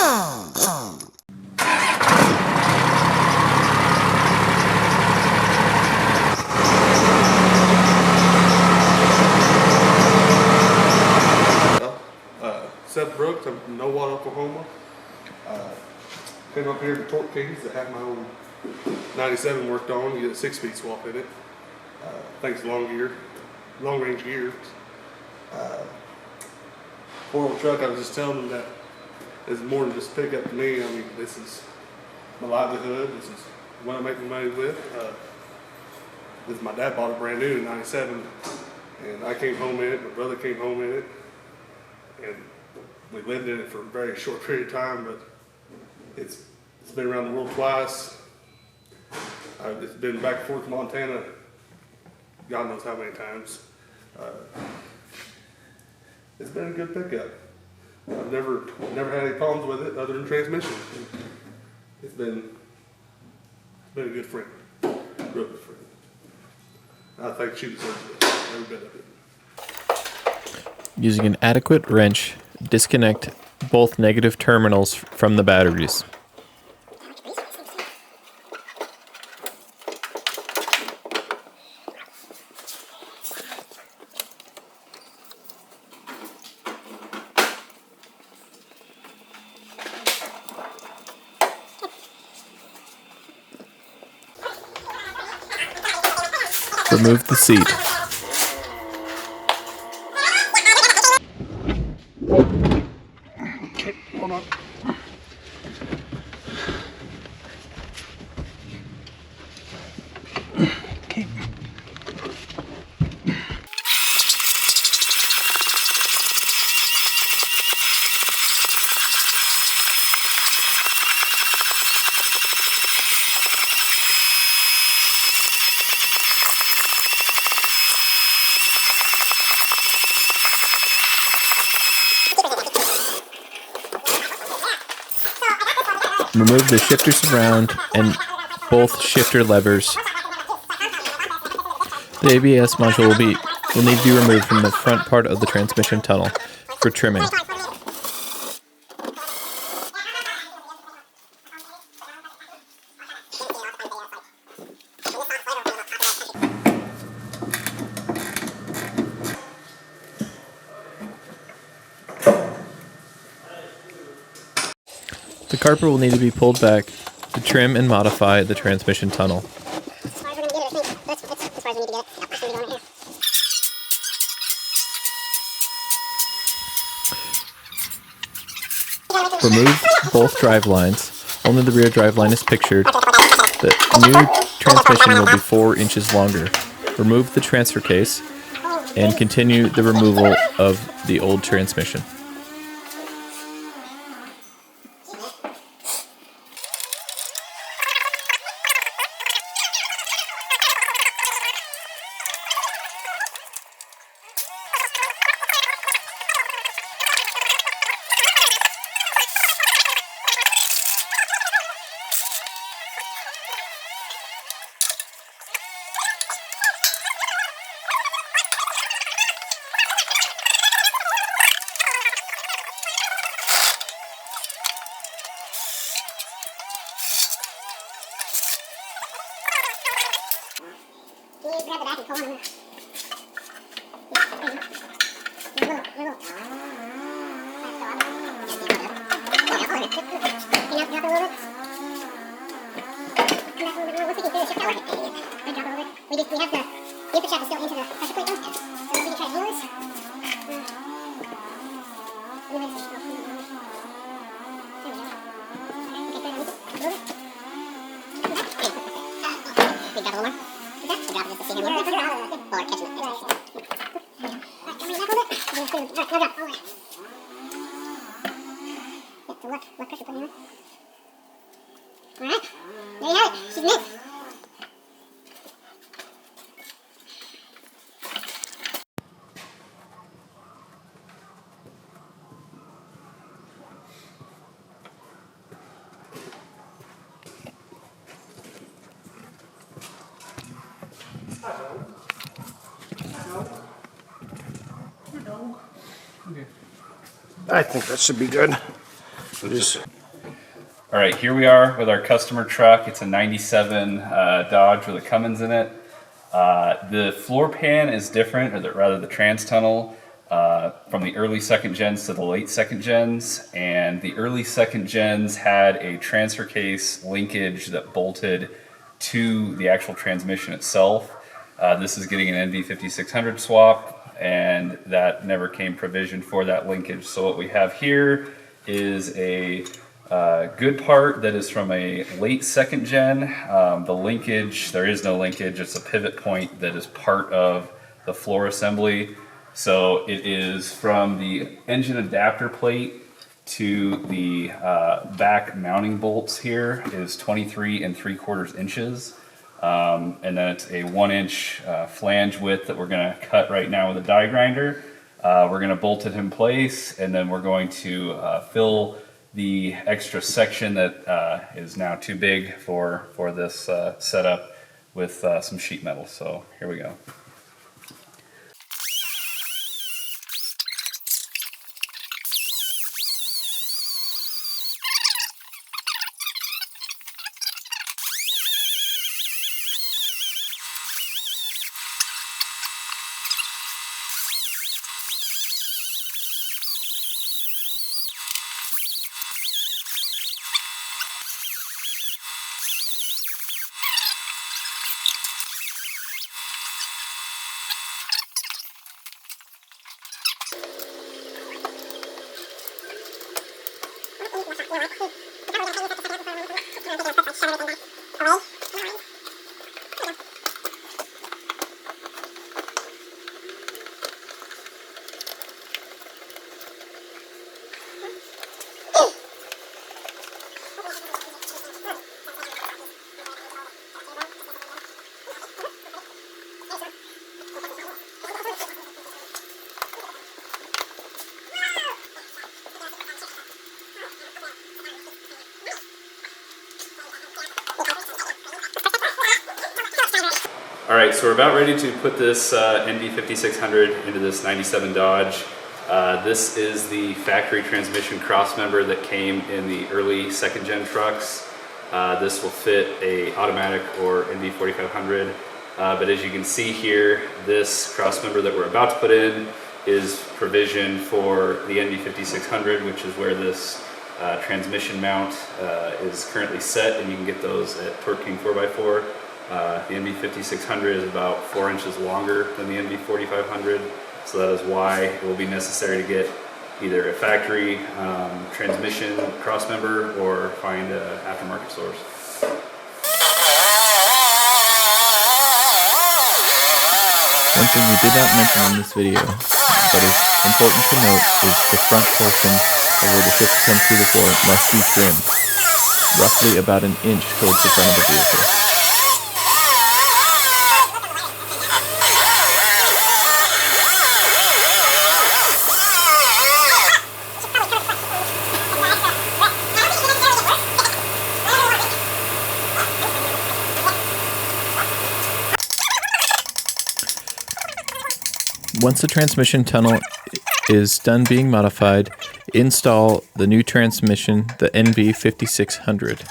Seth Brooks, I'm from Nowat, Oklahoma. Came up here to TorqueKing's to have my own 97 worked on. You get a 6-speed swap in it. Thanks to long range gear. Four-wheel truck, I was just telling them that it's more than just pickup to me. I mean, this is my livelihood. This is what I make my money with. My dad bought it brand new in '97, and I came home in it. My brother came home in it, and we lived in it for a very short period of time. But it's been around the world twice. It's been back and forth to Montana, God knows how many times. It's been a good pickup. I've never had any problems with it other than transmission. It's been a good friend, real good friend. I think she deserves it, every bit of it. Using an adequate wrench, disconnect both negative terminals from the batteries. Remove the seat. Okay, hold on. Okay. Remove the shifter surround and both shifter levers. The ABS module will need to be removed from the front part of the transmission tunnel for trimming. The carpet will need to be pulled back to trim and modify the transmission tunnel. Remove both drive lines. Only the rear drive line is pictured. The new transmission will be 4 inches longer. Remove the transfer case and continue the removal of the old transmission. Can you grab the back and pull on them? We have the input shaft is still into the pressure plate though, so we can try to handle this. Alright, there you have it. She's missed. I think that should be good. Just All right, here we are with our customer truck. It's a 97 Dodge with a Cummins in it. The floor pan is different, or rather the trans tunnel, from the early second gens to the late second gens. And the early second gens had a transfer case linkage that bolted to the actual transmission itself. This is getting an NV5600 swap, and that never came provision for that linkage. So what we have here is a good part that is from a late second gen. The linkage, there is no linkage, it's a pivot point that is part of the floor assembly. So it is from the engine adapter plate to the back mounting bolts here is 23 3/4 inches. And then it's a 1 inch flange width that we're going to cut right now with a die grinder. We're going to bolt it in place, and then we're going to fill the extra section that is now too big for this setup with some sheet metal. So here we go. All right, so we're about ready to put this NV5600 into this 97 Dodge. This is the factory transmission crossmember that came in the early second gen trucks. This will fit a automatic or NV4500. But as you can see here, this crossmember that we're about to put in is provision for the NV5600, which is where this transmission mount is currently set, and you can get those at TorqueKing 4x4. The NV5600 is about 4 inches longer than the NV4500, so that is why it will be necessary to get either a factory transmission crossmember or find an aftermarket source. One thing we did not mention in this video, but is important to note, is the front portion of where the shift comes through the floor must be trimmed, roughly about an inch towards the front of the vehicle. Once the transmission tunnel is done being modified, install the new transmission, the NV5600.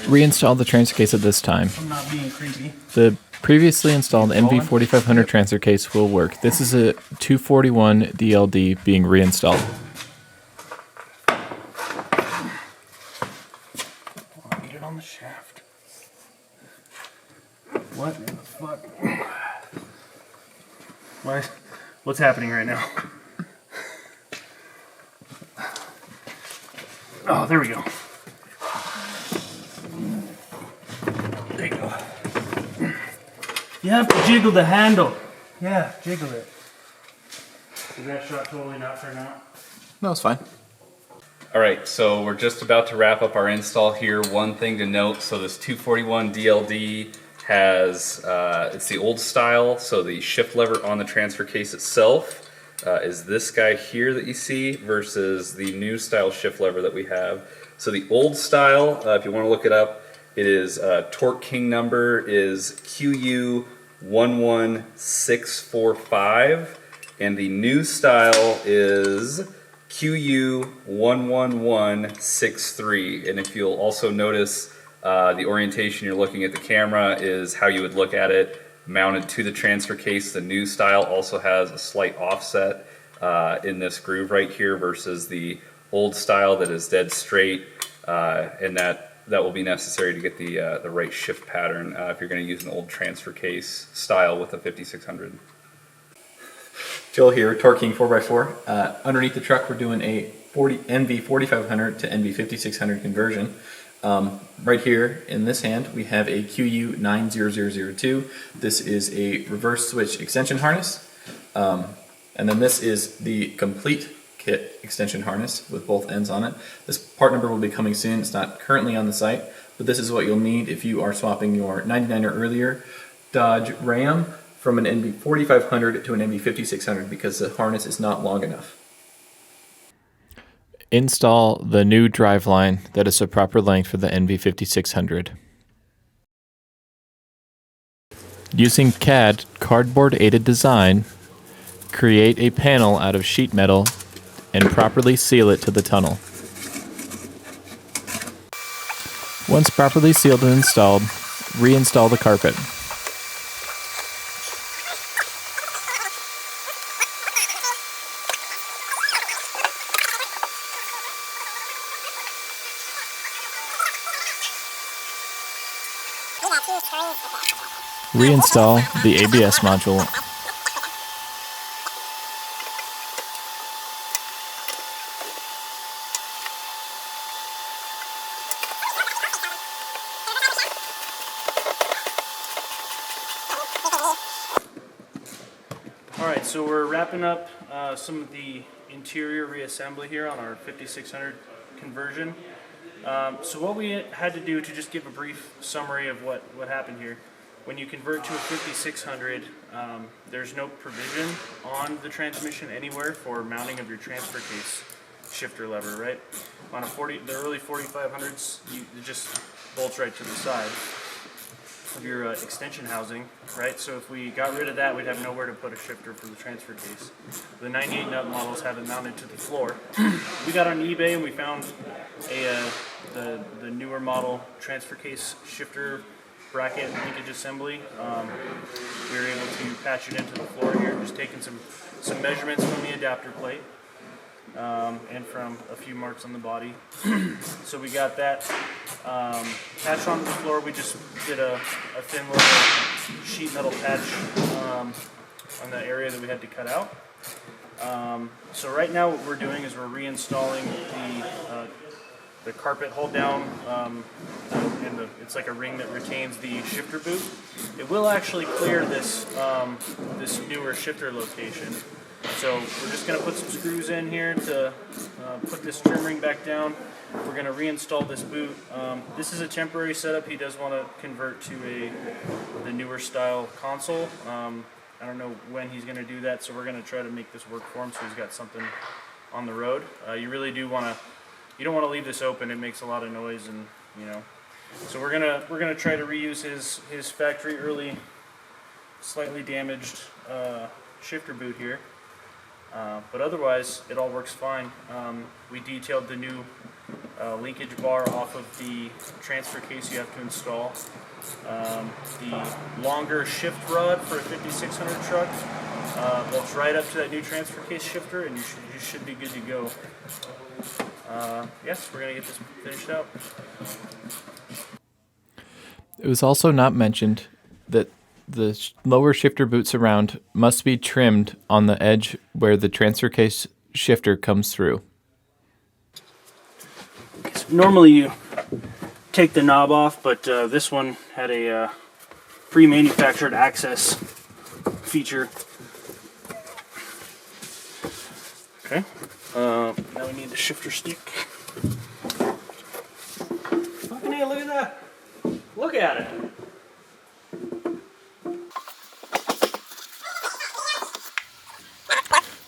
reinstall the transfer case at this time. I'm not being creepy. The previously installed NV4500 transfer case will work. This is a 241 DLD being reinstalled. Get it on the shaft. What in the fuck? What's happening right now? Oh, there we go. There you go. You have to jiggle the handle. Yeah, jiggle it. Did that shot totally not turn out? No, it's fine. All right, so we're just about to wrap up our install here. One thing to note, so this 241 DLD has, it's the old style, so the shift lever on the transfer case itself is this guy here that you see versus the new style shift lever that we have. So the old style, if you want to look it up, it is Torque King number is QU11645, and the new style is QU11163. And if you'll also notice, the orientation you're looking at the camera is how you would look at it mounted to the transfer case. The new style also has a slight offset in this groove right here versus the old style that is dead straight, and that will be necessary to get the right shift pattern if you're going to use an old transfer case style with a 5600. Joel here, Torque King 4x4. Underneath the truck we're doing a NV4500 to NV5600 conversion. Right here in this hand we have a QU90002. This is a reverse switch extension harness. And then this is the complete kit extension harness with both ends on it. This part number will be coming soon. It's not currently on the site, but this is what you'll need if you are swapping your 99 or earlier Dodge Ram from an NV4500 to an NV5600 because the harness is not long enough. Install the new driveline that is the proper length for the NV5600. Using CAD cardboard aided design, create a panel out of sheet metal and properly seal it to the tunnel. Once properly sealed and installed, reinstall the carpet. Reinstall the ABS module. Alright, so we're wrapping up some of the interior reassembly here on our 5600 conversion. So what we had to do to just give a brief summary of what happened here. When you convert to a 5600, there's no provision on the transmission anywhere for mounting of your transfer case shifter lever, right? On the early 4500s, it just bolts right to the side of your extension housing, right? So if we got rid of that, we'd have nowhere to put a shifter for the transfer case. The 98 nut models have it mounted to the floor. We got on eBay and we found the newer model transfer case shifter bracket linkage assembly. We were able to patch it into the floor here, just taking some measurements from the adapter plate and from a few marks on the body. So we got that patched onto the floor. We just did a thin little sheet metal patch on the area that we had to cut out. So right now what we're doing is we're reinstalling the carpet hold down, and it's like a ring that retains the shifter boot. It will actually clear this this newer shifter location. So we're just going to put some screws in here to put this trim ring back down. We're going to reinstall this boot. This is a temporary setup. He does want to convert to the newer style console. I don't know when he's going to do that, so we're going to try to make this work for him so he's got something on the road. You really do want to. You don't want to leave this open. It makes a lot of noise, and you know. So we're gonna try to reuse his factory early, slightly damaged shifter boot here. But otherwise, it all works fine. We detailed the new linkage bar off of the transfer case you have to install. The longer shift rod for a 5600 truck bolts right up to that new transfer case shifter, and you should be good to go. Yes, we're going to get this finished out. It was also not mentioned that the lower shifter boot surround must be trimmed on the edge where the transfer case shifter comes through. So normally you take the knob off, but this one had a pre-manufactured access feature. Okay, now we need the shifter stick. Fucking hell, look at that! Look at it!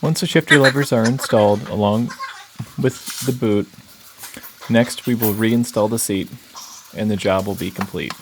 Once the shifter levers are installed along with the boot, next we will reinstall the seat and the job will be complete.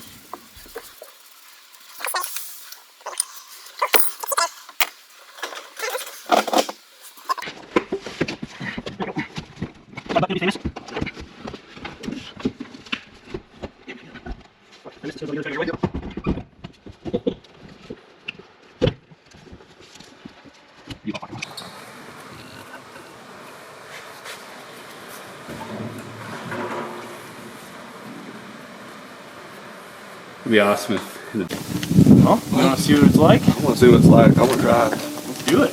It'd be awesome if Well, you want to see what it's like? I want to see what it's like. I want to try it. Let's do it.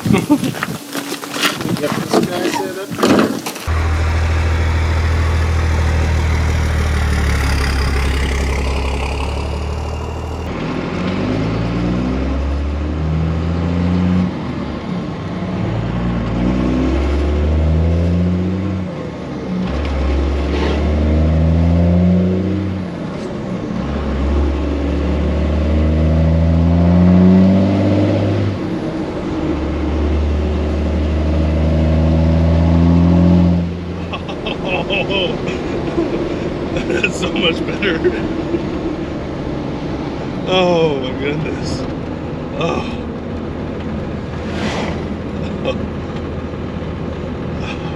That's so much better. Oh my goodness. Oh.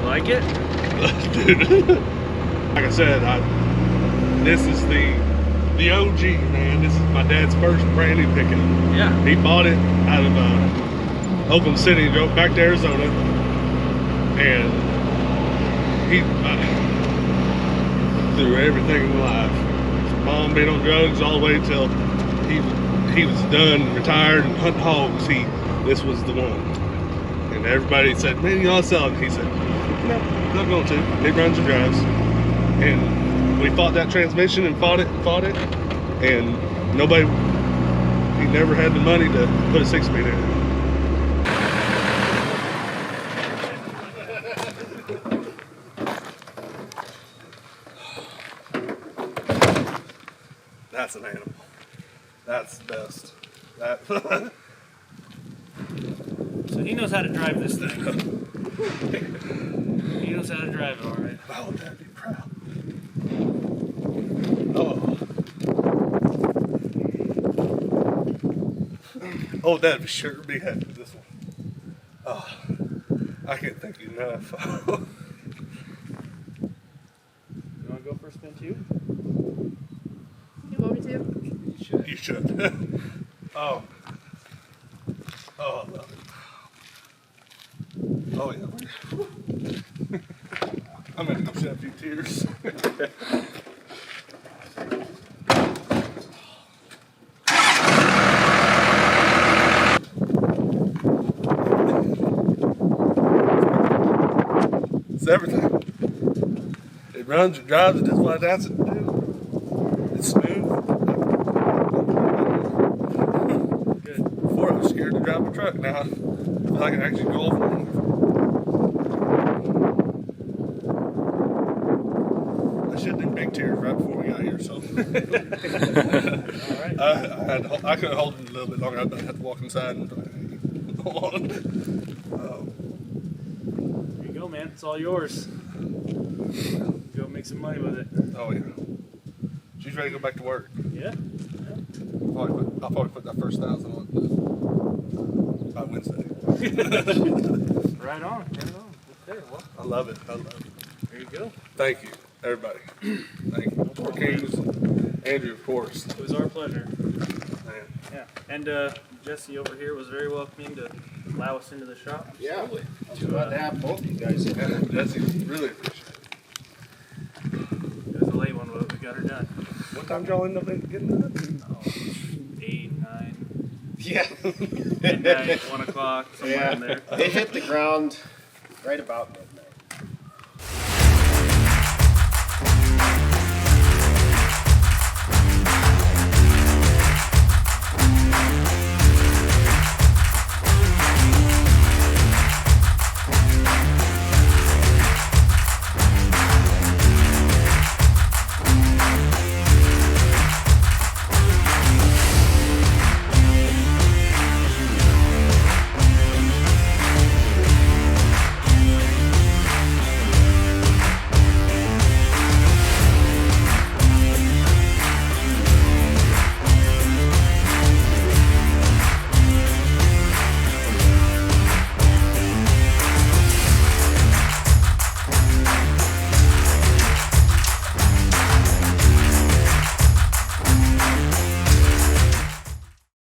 Like it? Dude. Like I said, this is the OG, man. This is my dad's first brand new pickup. Yeah. He bought it out of Oakland City, drove back to Arizona, and he through everything in life. His mom been on drugs all the way till he was done, retired, and hunting hogs. This was the one. And everybody said, "Man, you ought to sell it." He said, "No, not going to. It runs and drives." And we fought that transmission and fought it, and nobody. He never had the money to put a 6-speed in it. That's an animal. That's the best. So he knows how to drive this thing. He knows how to drive it, all right. Oh, Dad, be proud. Oh. Oh, Dad, sure be happy with this one. Oh, I can't thank you enough. You want to go for a spin too? You want me to? You should. Oh. Oh, I love it. Oh, yeah. I'm going to go shed a few tears. It's everything. It runs, it drives, it does what it has to do. It's smooth. Good. Before I was scared to drive a truck. Now I feel like I can actually go over one. I should do big tears right before we got here, so. All right. I could hold it a little bit longer. I'd have to walk inside and go on. Here you go, man. It's all yours. Go make some money with it. Oh, yeah. She's ready to go back to work. Yeah. I'll probably put that first 1,000 on by Wednesday. Right on. Right on. Okay. Well, I love it. I love it. there you go. Thank you. everybody. Thank you. TorqueKingTV, Andrew, of course. It was our pleasure. Man. Yeah. And Jesse over here was very welcoming to allow us into the shop. Yeah, I'm glad to have both of you guys in. Yeah, Jesse, really appreciate it. It was a late one, but we got her done. What time y'all end up getting done? 8, 9, Yeah. midnight, 1 o'clock, somewhere in there. It hit the ground right about midnight.